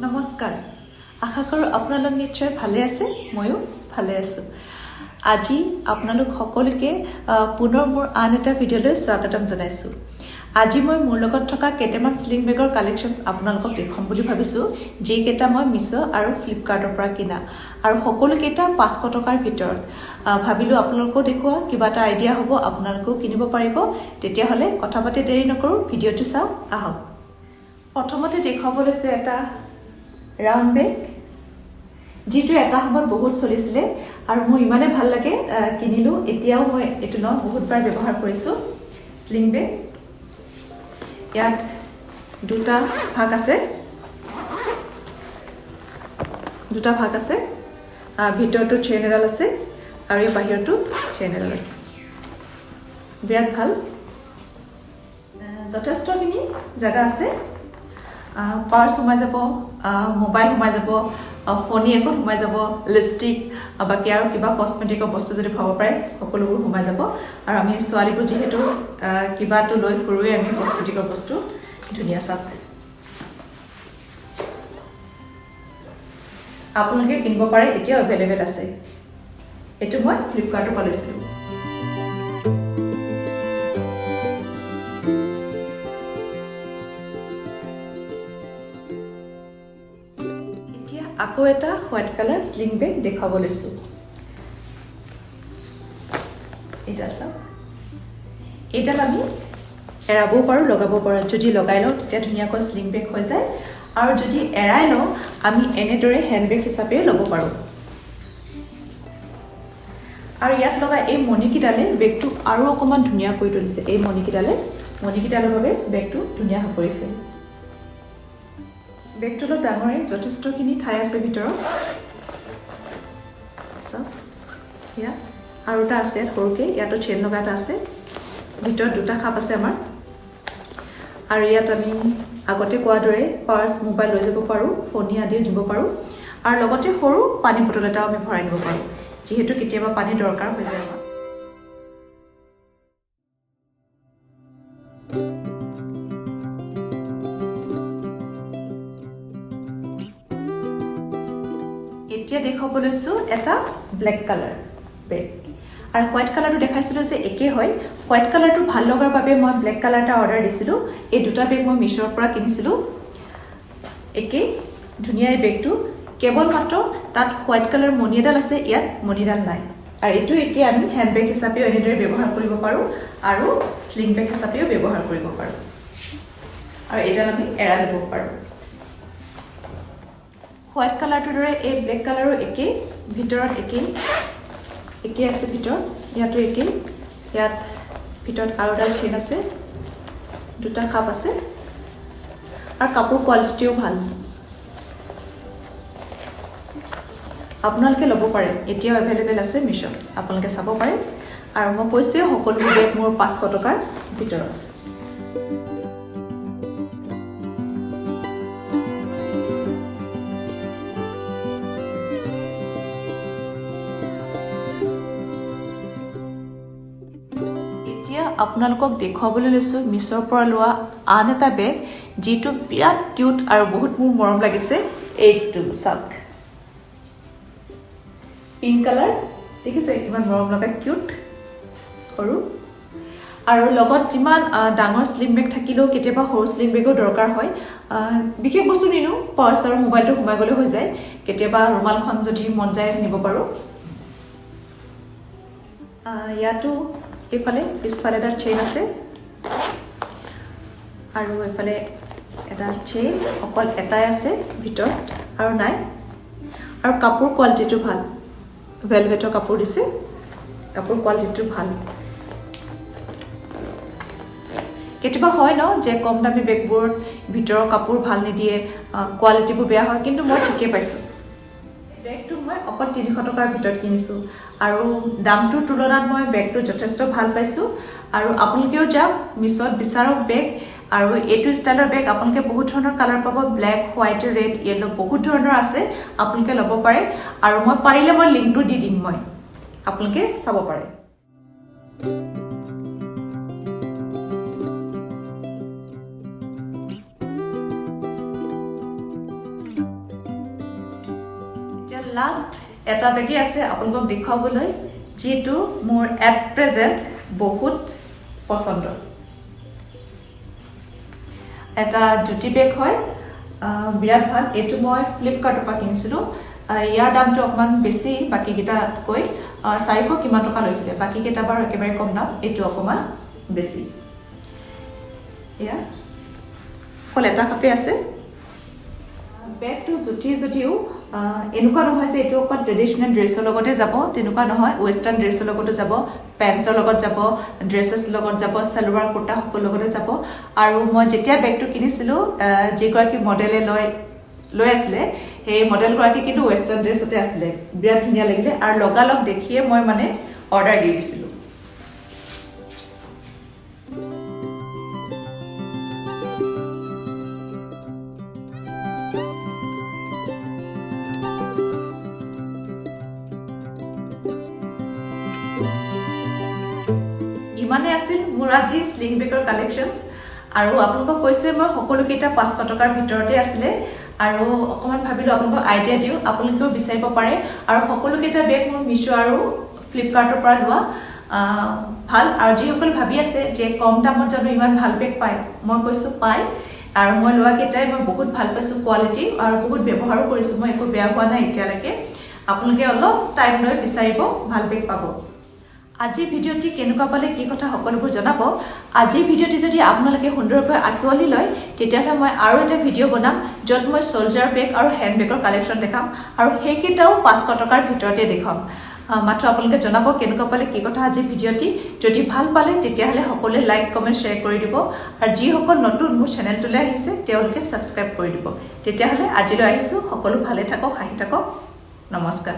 নমস্কাৰ আশা কৰোঁ আপোনালোক নিশ্চয় ভালে আছে ময়ো ভালে আছোঁ আজি আপোনালোক সকলোকে পুনৰ মোৰ আন এটা ভিডিঅ'লৈ স্বাগতম জনাইছোঁ আজি মই মোৰ লগত থকা কেইটামান স্লিং বেগৰ কালেকশ্যন আপোনালোকক দেখুৱাম বুলি ভাবিছোঁ যিকেইটা মই মিছো আৰু ফ্লিপকাৰ্টৰ পৰা কিনা আৰু সকলোকেইটা 500 টকাৰ ভিতৰত ভাবিলোঁ আপোনালোকো দেখুৱা কিবা এটা আইডিয়া হ'ব আপোনালোকেও কিনিব পাৰিব তেতিয়াহ'লে কথা পাতি দেৰি নকৰোঁ ভিডিঅ'টো চাওঁ আহক প্ৰথমতে দেখুৱাব লৈছোঁ এটা ৰাউণ্ড বেগ যিটো এটা সময়ত বহুত চলিছিলে আৰু মোৰ ইমানে ভাল লাগে কিনিলোঁ এতিয়াও মই এইটো ন বহুতবাৰ ব্যৱহাৰ কৰিছোঁ স্লিং বেগ ইয়াত দুটা ভাগ আছে ভিতৰটো চেইন এডাল আছে আৰু এই বাহিৰটো চেইন এডাল আছে বিৰাট ভাল যথেষ্টখিনি জাগা আছে পাৰ্চ সোমাই যাব মোবাইল সোমাই যাব ফোন এখন সোমাই যাব লিপষ্টিক বাকি আৰু কিবা কসমেটিকৰ বস্তু যদি ভাব পাৰে সকলোবোৰ সোমাই যাব আৰু আমি ছোৱালীবোৰ যেহেতু কিবাটো লৈ ফুৰুৱে আমি কসমেটিকৰ বস্তু ধুনীয়া চাপ আপোনালোকে কিনিব পাৰে এতিয়াও এভেইলেবল আছে এটো মই ফ্লিপকাৰ্টৰ পৰা লৈছিলোঁ আকৌ এটা হোৱাইট কালাৰ স্লিং বেগ দেখাব লৈছোঁ এটা চাওক এডাল আমি এৰাবও পাৰোঁ লগাব পাৰোঁ যদি লগাই লওঁ তেতিয়া ধুনীয়াকৈ স্লিং বেগ হৈ যায় আৰু যদি এৰাই লওঁ আমি এনেদৰে হেণ্ড বেগ হিচাপে ল'ব পাৰোঁ আৰু ইয়াত লগা এই মণিকিডালে বেগটো আৰু অকণমান ধুনীয়া কৰি তুলিছে এই মণিকিডালৰ বাবে বেগটো ধুনীয়া হৈ পৰিছে বেগটো অলপ ডাঙৰে যথেষ্টখিনি ঠাই আছে ভিতৰত ইয়াত আৰু এটা আছে সৰুকৈ ইয়াতো চেইন লগা এটা আছে ভিতৰত দুটা খাপ আছে আমাৰ আৰু ইয়াত আমি আগতে কোৱাৰ দৰে পাৰ্চ মোবাইল লৈ যাব পাৰোঁ ফোনি আদিও দিব পাৰোঁ আৰু লগতে সৰু পানী বটল এটাও আমি ভৰাই নিব পাৰোঁ যিহেতু কেতিয়াবা পানী দৰকাৰ হৈ যায় আমাৰ এতিয়া দেখাব লৈছোঁ এটা ব্লেক কালাৰ বেগ আৰু হোৱাইট কালাৰটো দেখাইছিলোঁ যে একে হয় হোৱাইট কালাৰটো ভাল লগাৰ বাবে মই ব্লেক কালাৰ এটা অৰ্ডাৰ দিছিলোঁ এই দুটা বেগ মই মিছোৰ পৰা কিনিছিলোঁ একে ধুনীয়া এই বেগটো কেৱল মাত্ৰ তাত হোৱাইট কালাৰ মণি এডাল আছে ইয়াত মণিডাল নাই আৰু এইটো একে আমি হেণ্ড বেগ হিচাপেও এনেদৰে ব্যৱহাৰ কৰিব পাৰোঁ আৰু স্লিং বেগ হিচাপেও ব্যৱহাৰ কৰিব পাৰোঁ আৰু এইডাল আমি এৰাই ল'ব পাৰোঁ হোৱাইট কালাৰটোৰ দৰে এই ব্লেক কালাৰো একেই ভিতৰত একেই আছে ভিতৰত ইয়াতো একেই ইয়াত ভিতৰত আৰু এডাল চেইন আছে দুটা খাপ আছে আৰু কাপোৰ কোৱালিটিও ভাল আপোনালোকে ল'ব পাৰে এতিয়াও এভেইলেবল আছে মিছোত আপোনালোকে চাব পাৰে আৰু মই কৈছোঁৱে সকলোবোৰ বেগ মোৰ 500 টকাৰ ভিতৰত আপোনালোকক দেখুৱাবলৈ লৈছোঁ মিছোৰ পৰা লোৱা আন এটা বেগ যিটো বিৰাট কিউট আৰু বহুত মোৰ মৰম লাগিছে এইটো চাওক পিংক কালাৰ দেখিছে কিমান মৰম লগা কিউট সৰু আৰু লগত যিমান ডাঙৰ স্লিং বেগ থাকিলেও কেতিয়াবা সৰু স্লিং বেগো দৰকাৰ হয় বিশেষ বস্তু নিনো পাৰ্চ আৰু মোবাইলটো সোমাই গ'লে হৈ যায় কেতিয়াবা ৰুমালখন যদি মন যায় নিব পাৰোঁ ইয়াতো এইফালে পিছফালে এটা চেইন আছে আৰু এইফালে এটা চেইন অকল এটাই আছে ভিতৰত আৰু নাই আৰু কাপোৰ কোৱালিটিটো ভাল ভেলভেটৰ কাপোৰ দিছে কাপোৰ কোৱালিটিটো ভাল কেতিয়াবা হয় ন যে কম দামী বেগবোৰত ভিতৰৰ কাপোৰ ভাল নিদিয়ে কোৱালিটিবোৰ বেয়া হয় কিন্তু মই ঠিকেই পাইছোঁ বেগটো মই অকল 300 টকাৰ ভিতৰত কিনিছোঁ আৰু দামটোৰ তুলনাত মই বেগটো যথেষ্ট ভাল পাইছোঁ আৰু আপোনালোকেও যাওক মিছোত বিচাৰক বেগ আৰু এইটো ষ্টাইলৰ বেগ আপোনালোকে বহুত ধৰণৰ কালাৰ পাব ব্লেক হোৱাইট ৰেড য়েলো বহুত ধৰণৰ আছে আপোনালোকে ল'ব পাৰে আৰু মই পাৰিলে মই লিংকটো দি দিম মই আপোনালোকে চাব পাৰে লাষ্ট এটা বেগেই আছে আপোনালোকক দেখুৱাবলৈ যিটো মোৰ এট প্ৰেজেণ্ট বহুত পছন্দ এটা জুটি বেগ হয় বিৰাট ভাল এইটো মই ফ্লিপকাৰ্টৰ পৰা কিনিছিলোঁ ইয়াৰ দামটো অকমান বেছি বাকিকেইটাতকৈ 400 কিমান টকা লৈছিলে বাকিকেইটা বাৰু একেবাৰে কম দাম এইটো অকমান বেছি এয়া কল এটা কাপে আছে বেগটো জুটি যদিও এনেকুৱা নহয় যে এইটো অকল ট্ৰেডিশ্যনেল ড্ৰেছৰ লগতে যাব তেনেকুৱা নহয় ৱেষ্টাৰ্ণ ড্ৰেছৰ লগতে যাব পেণ্টছৰ লগত যাব ড্ৰেছেছ লগত যাব সালোৱাৰ কুৰ্তা সকলো লগতে যাব আৰু মই যেতিয়া বেগটো কিনিছিলোঁ যিগৰাকী মডেলে লৈ আছিলে সেই মডেলগৰাকী কিন্তু ৱেষ্টাৰ্ণ ড্ৰেছতে আছিলে বিৰাট ধুনীয়া লাগিলে আৰু লগালগ দেখিয়ে মই মানে অৰ্ডাৰ দি দিছিলোঁ ইমানে আছিল মোৰ আজি স্লিং বেগৰ কালেকশ্যনছ আৰু আপোনালোকক কৈছে মই সকলোকেইটা 500 টকাৰ ভিতৰতে আছিলে আৰু অকমান ভাবিলোঁ আপোনালোকক আইডিয়া দিওঁ আপোনালোকেও বিচাৰিব পাৰে আৰু সকলোকেইটা বেগ মোৰ মিছো আৰু ফ্লিপকাৰ্টৰ পৰা লোৱা ভাল আৰু যিসকল ভাবি আছে যে কম দামত জানো ইমান ভাল বেগ পায় মই কৈছোঁ পায় আৰু মই লোৱাকেইটাই মই বহুত ভাল পাইছোঁ কোৱালিটি আৰু বহুত ব্যৱহাৰো কৰিছোঁ মই একো বেয়া হোৱা নাই এতিয়ালৈকে আপোনালোকে অলপ টাইম লৈ বিচাৰিব ভাল বেগ পাব আজিৰ ভিডিঅ'টি কেনেকুৱা পালে কি কথা সকলোবোৰ জনাব আজিৰ ভিডিঅ'টি যদি আপোনালোকে সুন্দৰকৈ আঁকোৱালি লয় তেতিয়াহ'লে মই আৰু এটা ভিডিঅ' বনাম য'ত মই শোল্ডাৰ বেগ আৰু হেণ্ড বেগৰ কালেকশ্যন দেখাম আৰু সেইকেইটাও 500 টকাৰ ভিতৰতে দেখাম মাত্ৰ আপোনালোকে জনাব কেনেকুৱা পালে কি কথা আজিৰ ভিডিঅ'টি যদি ভাল পালে তেতিয়াহ'লে সকলোৱে লাইক কমেণ্ট শ্বেয়াৰ কৰি দিব আৰু যিসকল নতুন মোৰ চেনেলটোলৈ আহিছে তেওঁলোকে ছাবস্ক্ৰাইব কৰি দিব তেতিয়াহ'লে আজিলৈ আহিছোঁ সকলো ভালে থাকক হাঁহি থাকক নমস্কাৰ